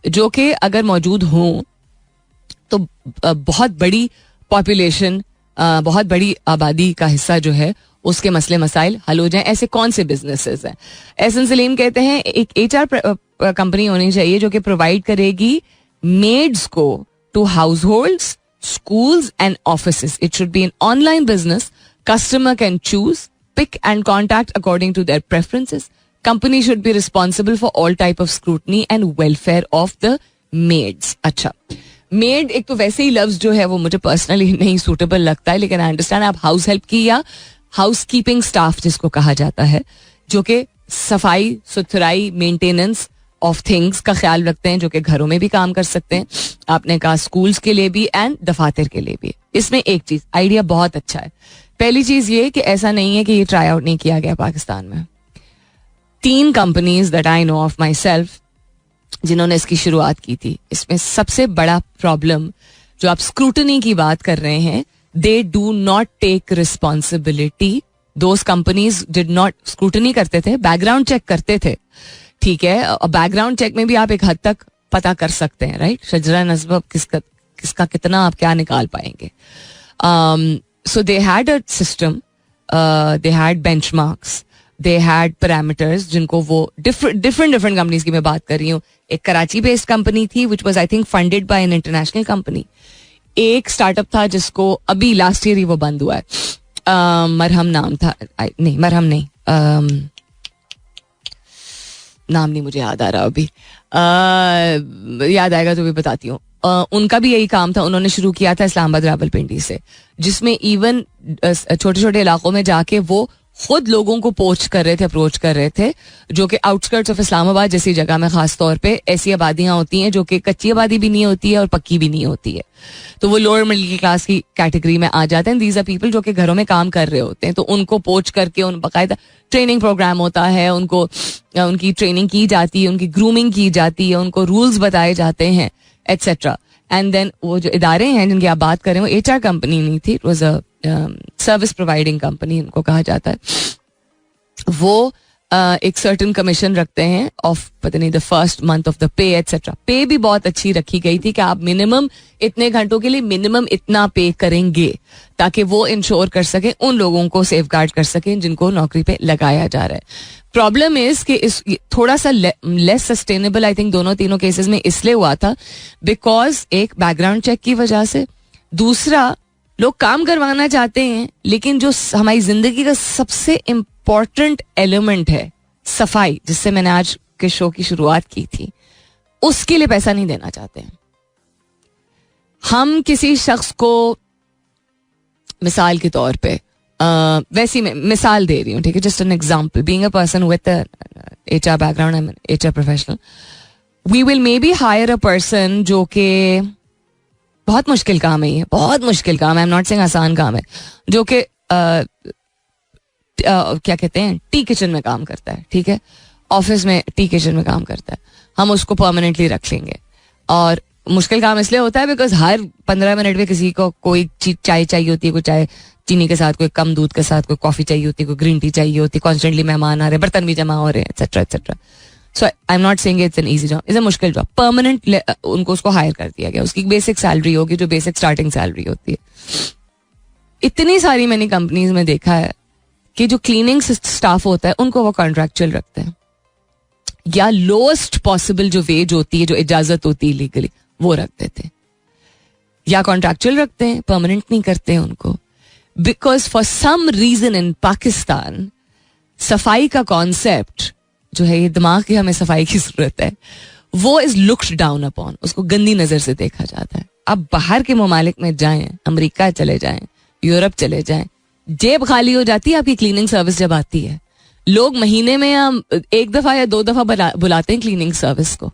जो कि अगर मौजूद हों तो बहुत बड़ी पॉपुलेशन बहुत बड़ी आबादी का हिस्सा जो है उसके मसले मसाइल हल हो जाएं. ऐसे कौन से बिजनेसेस हैं? एहसन सलीम कहते हैं एक HR कंपनी होनी चाहिए जो कि प्रोवाइड करेगी मेड्स को to households, schools and offices. It should be an online business. Customer can choose, pick and contact according to their preferences. Company should be responsible for all type of scrutiny and welfare of the maids. अच्छा, made एक तो वैसे ही लफ्ज जो है वो मुझे personally नहीं सूटेबल लगता है, लेकिन आई अंडरस्टैंड आप हाउस हेल्प की या हाउस कीपिंग स्टाफ जिसको कहा जाता है, जो कि सफाई सुथराई मेंटेनेंस ऑफ थिंग्स का ख्याल रखते हैं, जो कि घरों में भी काम कर सकते हैं, आपने कहा स्कूल्स के लिए भी एंड दफातर के लिए भी. इसमें एक चीज आइडिया बहुत अच्छा है. पहली चीज ये कि ऐसा नहीं है कि ये ट्राई आउट नहीं किया गया पाकिस्तान में. 3 companies that I know of my self जिन्होंने इसकी शुरुआत की थी. इसमें सबसे बड़ा प्रॉब्लम जो आप स्क्रूटनी की बात कर रहे हैं, they do not take responsibility. Those companies did not scrutiny करते थे, बैकग्राउंड चेक करते थे, ठीक है, और बैकग्राउंड चेक में भी आप एक हद तक पता कर सकते हैं, राइट, शजरा नस्ब किसका कितना आप क्या निकाल पाएंगे. So they had a system, they had benchmarks, they had parameters जिनको वो डिफरेंट कंपनीज की मैं बात कर रही हूँ. एक कराची बेस्ड कंपनी थी which was I think funded by an international company. एक स्टार्टअप था जिसको अभी लास्ट ईयर ही वो बंद हुआ है, मरहम नाम था, नहीं मरहम नहीं, नाम नहीं मुझे याद आ रहा अभी, याद आएगा तो भी बताती हूँ. उनका भी यही काम था, उन्होंने शुरू किया था इस्लामाबाद रावलपिंडी से, जिसमें इवन छोटे छोटे इलाकों में जाके वो खुद लोगों को अप्रोच कर रहे थे जो कि आउटस्कर्ट्स ऑफ इस्लामाबाद जैसी जगह में खास तौर पे ऐसी आबादियां होती हैं जो कि कच्ची आबादी भी नहीं होती है और पक्की भी नहीं होती है, तो वो लोअर मिडिल क्लास की कैटेगरी में आ जाते हैं. दीज आर पीपल जो कि घरों में काम कर रहे होते हैं, तो उनको पोच करके उन बाकायदा ट्रेनिंग प्रोग्राम होता है, उनको उनकी ट्रेनिंग की जाती है, उनकी ग्रूमिंग की जाती है, उनको रूल्स बताए जाते हैं एट्सेट्रा. एंड देन वो जो इदारे हैं जिनकी आप बात करें वो HR कंपनी नहीं थी, it was a service providing company उनको कहा जाता है. वो एक सर्टन कमीशन रखते हैं ऑफ पता नहीं the first month of the pay etcetera. पे भी बहुत अच्छी रखी गई थी कि आप मिनिमम इतने घंटों के लिए मिनिमम इतना पे करेंगे ताकि वो इंश्योर कर सके, उन लोगों को सेफगार्ड कर सकें जिनको नौकरी पे लगाया जा रहा है. प्रॉब्लम इज कि इस थोड़ा सा लेस सस्टेनेबल आई थिंक दोनों तीनों केसेस में इसलिए हुआ था बिकॉज एक बैकग्राउंड चेक की वजह से, दूसरा लोग काम करवाना चाहते हैं लेकिन जो हमारी जिंदगी का सबसे इम्पोर्टेंट एलिमेंट है सफाई, जिससे मैंने आज के शो की शुरुआत की थी, उसके लिए पैसा नहीं देना चाहते हैं. हम किसी शख्स को मिसाल के तौर पे वैसी मैं मिसाल दे रही हूँ, ठीक है, just an example, being a person with HR background, I am an HR professional, we will maybe hire a person जो कि बहुत मुश्किल काम है, ये बहुत मुश्किल काम है, आई एम नॉट सेइंग आसान काम है, जो कि क्या कहते हैं टी किचन में काम करता है, ठीक है, ऑफिस में टी किचन में काम करता है, हम उसको परमानेंटली रख लेंगे. और मुश्किल काम इसलिए होता है बिकॉज हर 15 मिनट में किसी को कोई चीज चाय चाहिए होती है, कोई चाय चीनी के साथ, कोई कम दूध के साथ, कोई कॉफी चाहिए होती है, कोई ग्रीन टी चाहिए होती है, कॉन्स्टेंटली मेहमान आ रहे हैं, बर्तन भी जमा हो रहे हैं etcetera etcetera. So I am not saying it's an easy job, it's a मुश्किल जॉब. परमानेंट उनको उसको हायर कर दिया गया, उसकी बेसिक सैलरी होगी जो बेसिक स्टार्टिंग सैलरी होती है. इतनी सारी मैंने कंपनीज में देखा है कि जो क्लीनिंग स्टाफ होता है उनको वो कॉन्ट्रैक्चुअल रखते हैं या लोएस्ट पॉसिबल जो वेज होती है, जो इजाजत होती है लीगली, वो रख देते हैं, या कॉन्ट्रैक्चुअल रखते हैं, परमानेंट नहीं करते हैं उनको. बिकॉज फॉर सम रीजन इन पाकिस्तान सफाई का कॉन्सेप्ट जो है, ये दिमाग की हमें सफाई की जरूरत है, वो इज लुक्ड डाउन अपॉन, उसको गंदी नजर से देखा जाता है. अब बाहर के ममालिक में जाएं, अमेरिका चले जाएं, यूरोप चले जाएं, जेब खाली हो जाती है आपकी क्लीनिंग सर्विस जब आती है. लोग महीने में हम 1 दफा या 2 दफा बुलाते हैं क्लीनिंग सर्विस को,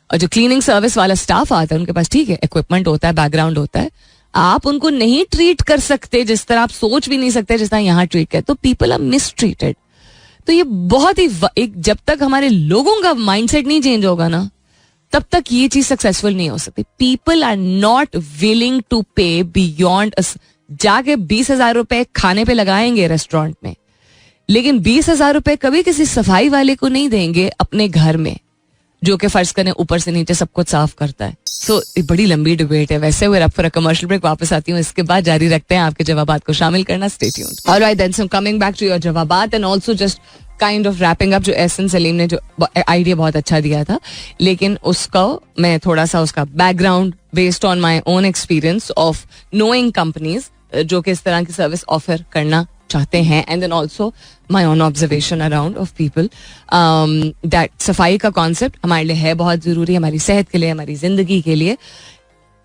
और जो क्लीनिंग सर्विस वाला स्टाफ आता है उनके पास ठीक है इक्विपमेंट होता है, बैकग्राउंड होता है, आप उनको नहीं ट्रीट कर सकते जिस तरह आप सोच भी नहीं सकते जिस तरह यहाँ ट्रीट करते, तो पीपल आर मिसट्रीटेड. तो ये बहुत ही जब तक हमारे लोगों का माइंडसेट नहीं चेंज होगा ना, तब तक ये चीज सक्सेसफुल नहीं हो सकती. People are not willing to pay beyond, जाके 20,000 रुपए खाने पे लगाएंगे रेस्टोरेंट में, लेकिन 20,000 रुपए कभी किसी सफाई वाले को नहीं देंगे अपने घर में. जो कि फर्ज करें ऊपर से नीचे सब कुछ साफ करता है. सो बड़ी लंबी डिबेट है. वैसे we're up for a commercial break. वापस आती हूँ, इसके बाद जारी रखते हैं. आपके जवाबात को शामिल करना. Stay tuned. Alright then, so coming back to your जवाबात and also just kind of wrapping up, जो एहसन सलीम ने जो आइडिया बहुत अच्छा दिया था, लेकिन उसका मैं थोड़ा सा उसका background based on my own experience of knowing companies जो कि इस तरह की सर्विस ऑफर करना चाहते हैं, and then also my own observation around of people that सफाई का कॉन्सेप्ट हमारे लिए है बहुत ज़रूरी, हमारी सेहत के लिए, हमारी जिंदगी के लिए,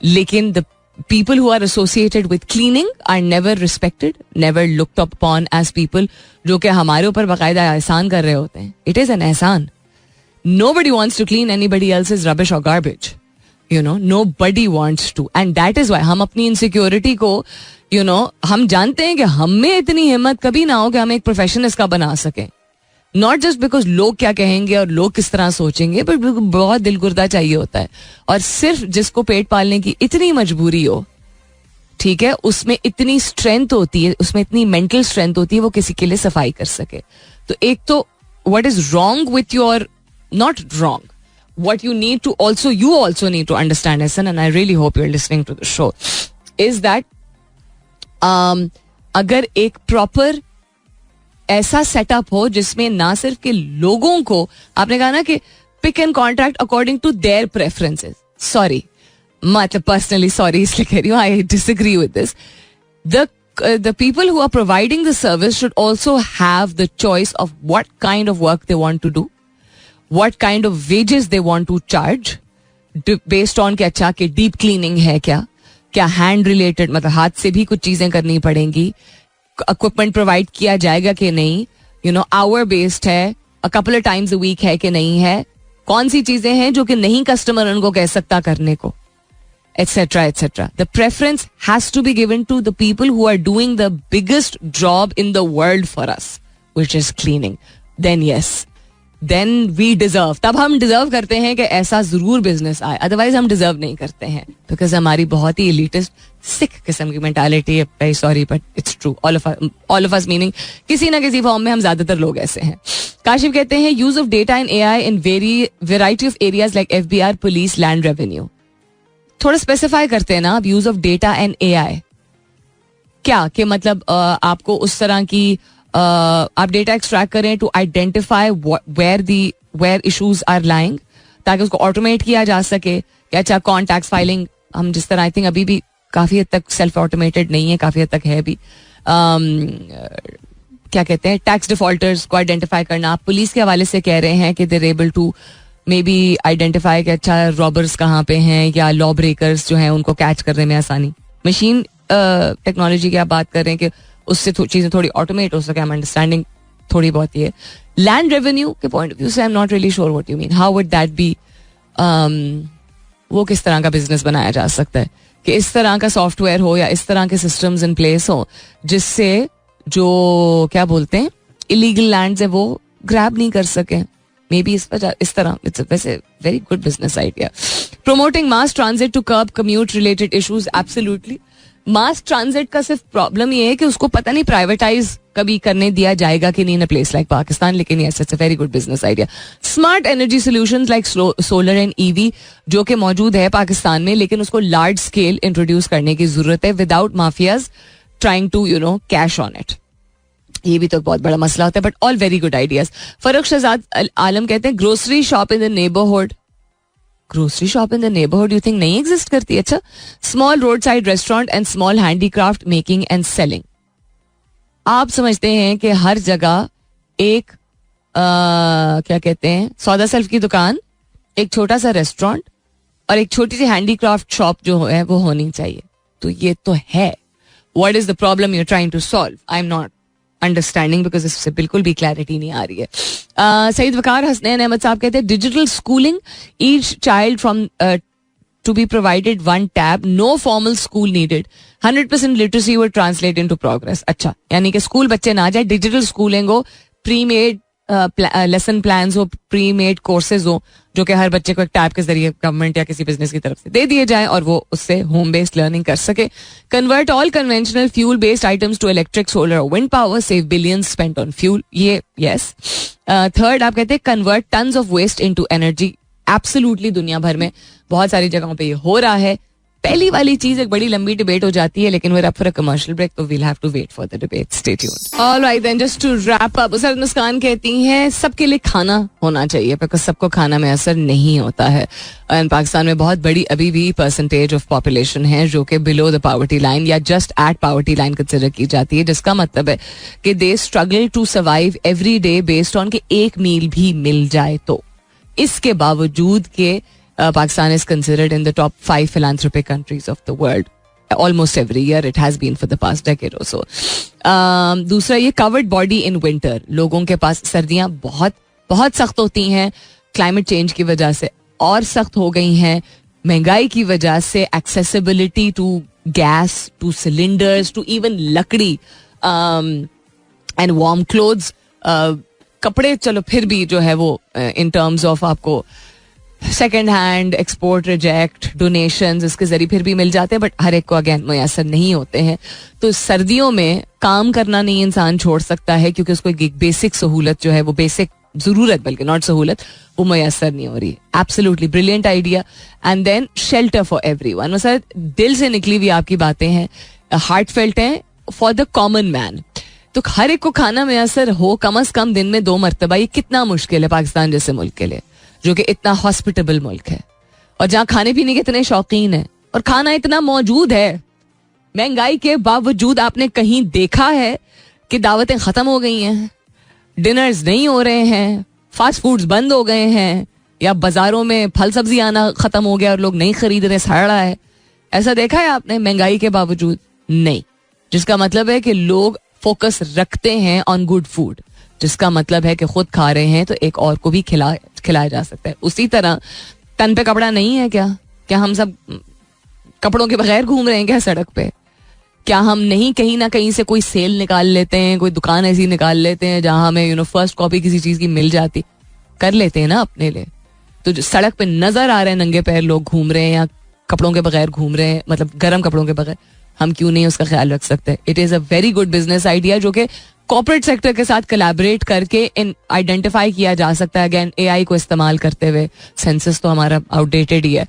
लेकिन the people who are associated with cleaning are never respected, never looked upon as people जो कि हमारे ऊपर बाकायदा एहसान कर रहे होते हैं. It is an एहसान. Nobody wants to clean anybody else's rubbish or garbage. You know, nobody wants to. And that is why हम अपनी insecurity को, you know, हम जानते हैं कि हम में इतनी हिम्मत कभी ना हो कि हम एक प्रोफेशन इसका बना सकें. नॉट जस्ट बिकॉज लोग क्या कहेंगे और लोग किस तरह सोचेंगे, बट बहुत दिलगुर्दा चाहिए होता है. और सिर्फ जिसको पेट पालने की इतनी मजबूरी हो, ठीक है, उसमें इतनी स्ट्रेंथ होती है, उसमें इतनी मेंटल स्ट्रेंथ होती है, वो किसी के लिए सफाई कर सके. तो एक तो what is wrong with your, not wrong, what you need to also, you also need to understand, Hassan, and I really hope you're listening to the show, is that अगर एक प्रॉपर ऐसा सेटअप हो जिसमें ना सिर्फ के लोगों को, आपने कहा ना कि pick and contract according to their preferences, sorry मतलब पर्सनली सॉरी इसलिए कह रही हूँ, I disagree with this. The people who are providing the service should also have the choice of what kind of work they want to do, what kind of wages they want to charge, based on कि अच्छा कि deep cleaning है क्या hand related, मतलब हाथ से भी कुछ चीजें करनी पड़ेंगी, इक्विपमेंट प्रोवाइड किया जाएगा कि नहीं, यू नो आवर बेस्ड है, a couple of times a week है कि नहीं है, कौन सी चीजें हैं जो कि नहीं कस्टमर उनको कह सकता करने को, etcetera etcetera. The preference has to be given to the people who are doing the biggest job in the world for us, which is cleaning. Then yes, then we deserve, तब हम deserve करते हैं कि ऐसा जरूर business आए, otherwise हम deserve नहीं करते हैं, बिकॉज हमारी बहुत ही एलिटिस्ट सिख किस्म की मेंटालिटी है. Very sorry but it's true. All of us meaning किसी ना किसी फॉर्म में हम ज्यादातर लोग ऐसे हैं. काशिफ कहते हैं use of data and AI in variety of areas like FBR, police, land revenue. थोड़ा स्पेसिफाई करते हैं ना आप, use of data and AI क्या, कि मतलब आपको उस तरह की आप डेटा एक्सट्रैक्ट करें to identify where issues are lying, ताकि उसको ऑटोमेट किया जा सके. कि अच्छा कॉन्टैक्ट फाइलिंग, हम जिस तरह आई थिंक अभी भी काफी हद तक सेल्फ ऑटोमेटेड नहीं है, काफी हद तक है भी. क्या कहते हैं, टैक्स डिफॉल्टर्स को आइडेंटिफाई करना. आप पुलिस के हवाले से कह रहे हैं कि they're able to may be identify कि अच्छा रॉबर्स कहाँ पे हैं, या लॉ ब्रेकर्स जो हैं उनको कैच करने में आसानी. मशीन टेक्नोलॉजी की आप बात कर रहे हैं कि उससे चीजें थोड़ी ऑटोमेट हो सके. आई एम अंडरस्टैंडिंग थोड़ी बहुत ये. लैंड रेवेन्यू के पॉइंट ऑफ व्यू से I am not really sure what you mean. How would that be, वो किस तरह का बिजनेस बनाया जा सकता है कि इस तरह का सॉफ्टवेयर हो या इस तरह के सिस्टम्स इन प्लेस हो जिससे जो क्या बोलते हैं इलीगल लैंड्स है वो ग्रैब नहीं कर सके. मे बी इस तरह इट्स वैसे very good business idea. Promoting mass transit to curb commute related issues, absolutely. Mass transit का सिर्फ प्रॉब्लम ये है कि उसको पता नहीं प्राइवेटाइज कभी करने दिया जाएगा कि नहीं इन अ प्लेस लाइक पाकिस्तान, लेकिन yes it's a very good business idea. Smart energy solutions like solar and EV जो कि मौजूद है पाकिस्तान में, लेकिन उसको लार्ज स्केल इंट्रोड्यूस करने की जरूरत है without mafias trying to you know cash on it. ये भी तो बहुत बड़ा मसला होता है, but all very good ideas. Farrukh Shahzad Alam कहते हैं grocery shop in the neighbourhood. Grocery shop in the neighbourhood you think नहीं एग्जिस्ट करती? अच्छा, small road side restaurant and small handicraft making and selling. आप समझते हैं कि हर जगह एक क्या कहते हैं सौदा सेल्फ की दुकान, एक छोटा सा रेस्टोरेंट और एक छोटी सी हैंडीक्राफ्ट शॉप जो है वो होनी चाहिए. तो ये तो है. What is the problem you are trying to solve? I am not understanding because इससे बिल्कुल भी क्लैरिटी नहीं आ रही है. सईद वकार हसनैन अहमद साहब कहते हैं digital schooling, each child from to be provided one tab, no formal school needed, 100% literacy will translate into progress. अच्छा, यानी कि स्कूल बच्चे ना जाए, डिजिटल स्कूलिंग हो, प्री मेड लेसन प्लान्स हो, प्री मेड कोर्सेज हो जो कि हर बच्चे को एक टैब के जरिए गवर्नमेंट या किसी बिजनेस की तरफ से दे दिए जाए और वो उससे होम बेस्ड लर्निंग कर सके. Convert all conventional fuel based items to electric, solar और wind power, save billions spent on fuel. ये यस. थर्ड आप कहते हैं convert tons of waste into energy absolutely दुनिया भर में बहुत सारी जगहों पे ये हो रहा है. पहली वाली चीज एक बड़ी लंबी डिबेट हो जाती है, लेकिन we're up for a commercial break, तो we'll have to wait for the debate. Stay tuned. All right then, just to wrap up, sir Muskan कहती हैं सबके लिए खाना होना चाहिए, बिकॉज सबको खाना में असर नहीं होता है. एंड पाकिस्तान में बहुत बड़ी अभी भी परसेंटेज ऑफ पॉपुलेशन है जो कि बिलो द पॉवर्टी लाइन या just at poverty line consider की जाती है, जिसका मतलब है कि they struggle to survive every day based on कि एक मील भी मिल जाए. तो इसके बावजूद के Pakistan is considered in the top 5 philanthropic countries of the world. Almost every year it has been for the past decade or so. दूसरा ये covered body in winter. लोगों के पास सर्दियाँ बहुत बहुत सख्त होती हैं क्लाइमेट चेंज की वजह से, और सख्त हो गई हैं महंगाई की वजह से. accessibility to gas, to cylinders, to even लकड़ी and warm clothes. कपड़े चलो फिर भी जो है वो in terms of आपको second hand, export, reject, donations इसके जरिए फिर भी मिल जाते हैं, बट हर एक को अगेन मुयसर नहीं होते हैं. तो सर्दियों में काम करना नहीं इंसान छोड़ सकता है, क्योंकि उसको एक बेसिक सहूलत जो है वो बेसिक जरूरत, बल्कि नॉट सहूलत, वो मुयसर नहीं हो रही. Absolutely brilliant idea. And then shelter for everyone. Sir दिल से निकली हुई आपकी बातें हैं, हार्ट फेल्ट हैं फॉर द कॉमन मैन. तो हर एक को खाना मुयसर हो कम अज कम दिन में 2 मरतबा, ये कितना मुश्किल है पाकिस्तान जैसे मुल्क के लिए, जो कि इतना हॉस्पिटेबल मुल्क है और जहाँ खाने पीने के इतने शौकीन है और खाना इतना मौजूद है. महंगाई के बावजूद आपने कहीं देखा है कि दावतें खत्म हो गई हैं, डिनर्स नहीं हो रहे हैं, फास्ट फूड्स बंद हो गए हैं, या बाजारों में फल सब्जी आना खत्म हो गया और लोग नहीं खरीद रहे, सड़ रहा है? ऐसा देखा है आपने महंगाई के बावजूद? नहीं. जिसका मतलब है कि लोग फोकस रखते हैं ऑन गुड फूड, जिसका मतलब है कि खुद खा रहे हैं तो एक और को भी खिलाया जा सकता है. उसी तरह तन पे कपड़ा नहीं है क्या? क्या हम सब कपड़ों के बगैर घूम रहे हैं क्या सड़क पे? क्या हम नहीं कहीं ना कहीं से कोई सेल निकाल लेते हैं, कोई दुकान ऐसी निकाल लेते हैं जहां हमें फर्स्ट कॉपी किसी चीज की मिल जाती, कर लेते हैं ना अपने लिए. तो जो सड़क पे नजर आ रहे हैं नंगे पैर लोग घूम रहे हैं या कपड़ों के बगैर घूम रहे हैं, मतलब गर्म कपड़ों के बगैर, हम क्यों नहीं उसका ख्याल रख सकते? It is a very good business idea जो कि कॉर्पोरेट सेक्टर के साथ कोलैबोरेट करके आइडेंटिफाई किया जा सकता है. अगेन एआई को इस्तेमाल करते हुए, सेंसस तो हमारा आउटडेटेड ही है,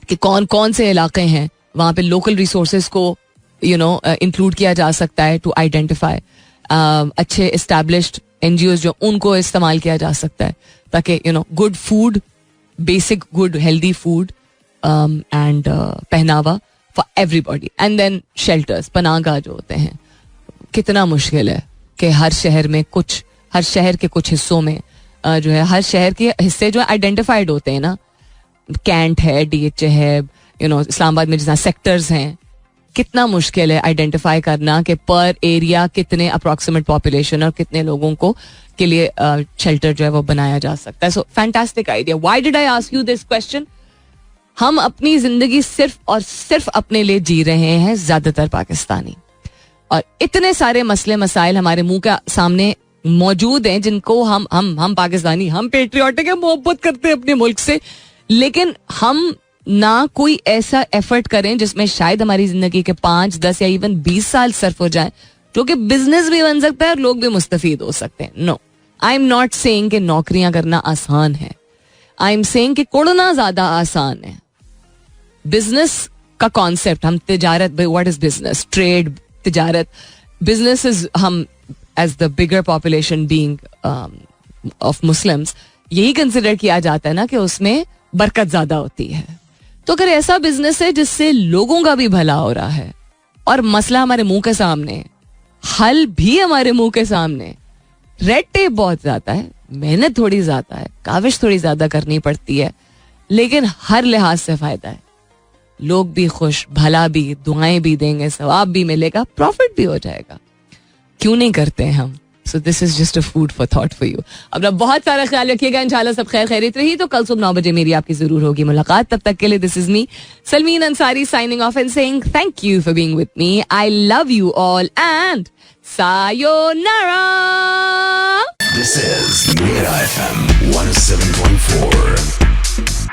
कि कौन कौन से इलाके हैं वहाँ पे लोकल रिसोर्सेज को इंक्लूड किया जा सकता है टू आइडेंटिफाई. अच्छे एस्टैब्लिश्ड एनजीओज जो, उनको इस्तेमाल किया जा सकता है ताकि good food, basic good healthy food and पहनावा for everybody. And then shelters, पनाहगाह जो होते हैं. कितना मुश्किल है कि हर शहर के कुछ हिस्सों में जो है, हर शहर के हिस्से जो आइडेंटिफाइड होते हैं ना, कैंट है, डीएचए है, इस्लामाबाद में जितना सेक्टर्स हैं, कितना मुश्किल है आइडेंटिफाई करना कि पर एरिया कितने अप्रोक्सीमेट पॉपुलेशन और कितने लोगों को के लिए शेल्टर जो है वो बनाया जा सकता है. सो fantastic idea. Why did I ask you this question? हम अपनी जिंदगी सिर्फ और सिर्फ अपने लिए जी रहे हैं, ज्यादातर पाकिस्तानी, और इतने सारे मसले मसाइल हमारे मुंह के सामने मौजूद हैं जिनको हम पाकिस्तानी, हम पेट्रियाटिक है, मोहब्बत करते हैं अपने मुल्क से, लेकिन हम ना कोई ऐसा एफर्ट करें जिसमें शायद हमारी जिंदगी के 5, 10 या इवन 20 साल सर्फ हो जाए, जो कि बिजनेस भी बन सकता है और लोग भी मुस्तफीद हो सकते हैं. No, I am not saying कि नौकरियां करना आसान है. आई एम सेइंग कि कुड़ना ज्यादा आसान है. बिजनेस का कॉन्सेप्ट, हम तिजारत, व्हाट इज बिजनेस? ट्रेड, तिजारत. बिजनेस इज, हम as the bigger population being of Muslims, यही कंसिडर किया जाता है ना कि उसमें बरकत ज्यादा होती है. तो अगर ऐसा बिजनेस है जिससे लोगों का भी भला हो रहा है और मसला हमारे मुंह के सामने, हल भी हमारे मुंह के सामने, रेड टेप बहुत ज्यादा है, मेहनत थोड़ी ज्यादा है, काविश थोड़ी ज्यादा करनी पड़ती है, लेकिन हर लिहाज से फायदा है. लोग भी खुश, भला भी, दुआएं भी देंगे, सवाब भी मिलेगा, प्रॉफिट भी हो जाएगा. क्यों नहीं करते हैं हम? So this is just a food for thought for you. अपना बहुत सारा ख्याल रखिएगा. इंशाल्लाह सब खैर खैरियत रही तो कल सुबह 9 बजे मेरी आपकी जरूर होगी मुलाकात. तब तक के लिए this is me Salmeen Ansari signing off and saying thank you for being with me. I love you all and sayonara. This is Mira FM 107.4.